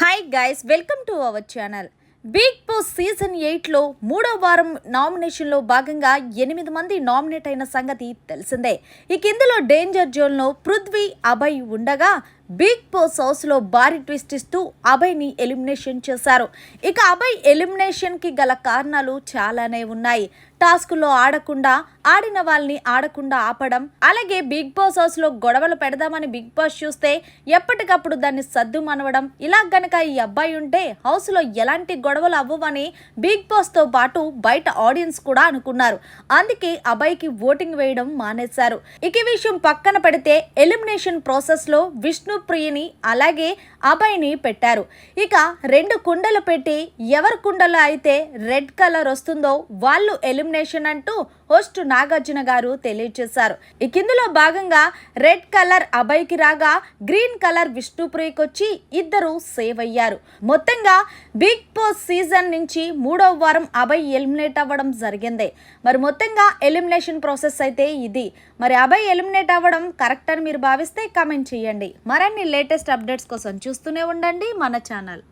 Hi guys, welcome to our channel. Big boss season 8లో మూడో వారం నామినేషన్లో భాగంగా 8 మంది నామినేట్ అయిన సంగతి తెలిసిందే. ఇక ఇందులో డేంజర్ జోన్లో పృథ్వీ, అభయ్ ఉండగా బిగ్ బాస్ హౌస్లో భారీ ట్విస్ట్ ఇస్తూ అభయ్ని ఎలిమినేషన్ చేశారు. ఇక అభయ్ ఎలిమినేషన్కి గల కారణాలు చాలానే ఉన్నాయి. టాస్కుల్లో ఆడిన వాళ్ళని ఆడకుండా ఆపడం, అలాగే బిగ్ బాస్ హౌస్లో గొడవలు పెడదామని బిగ్ బాస్ చూస్తే ఎప్పటికప్పుడు దాన్ని సర్దు మనవడం. ఇలా గనక ఈ అబ్బాయి ఉంటే హౌస్లో ఎలాంటి గొడవలు అవ్వవని బిగ్ బాస్తో పాటు బయట ఆడియన్స్ కూడా అనుకున్నారు. అందుకే అభయ్కి ఓటింగ్ వేయడం మానేశారు. ఇక ఈ విషయం పక్కన పెడితే ఎలిమినేషన్ ప్రాసెస్లో విష్ణుప్రియని అలాగే అభయ్ని పెట్టారు. ఇక 2 కుండలు పెట్టి ఎవరి కుండలో అయితే రెడ్ కలర్ వస్తుందో వాళ్ళు ఎలిమినేషన్ అంటూ హోస్ట్ నాగార్జున గారు తెలియజేశారు. ఇక ఇందులో భాగంగా రెడ్ కలర్ అభయ్కి రాగా గ్రీన్ కలర్ విష్ణుప్రియకి వచ్చి ఇద్దరు సేవ్ అయ్యారు. మొత్తంగా బిగ్ బాస్ సీజన్ నుంచి 3వ వారం అభయ్ ఎలిమినేట్ అవ్వడం జరిగింది. మరి మొత్తంగా ఎలిమినేషన్ ప్రాసెస్ అయితే ఇది. మరి అభయ్ ఎలిమినేట్ అవ్వడం కరెక్ట్ అని మీరు భావిస్తే కామెంట్ చేయండి. మరిన్ని లేటెస్ట్ అప్డేట్స్ కోసం చూస్తూనే ఉండండి మన ఛానల్.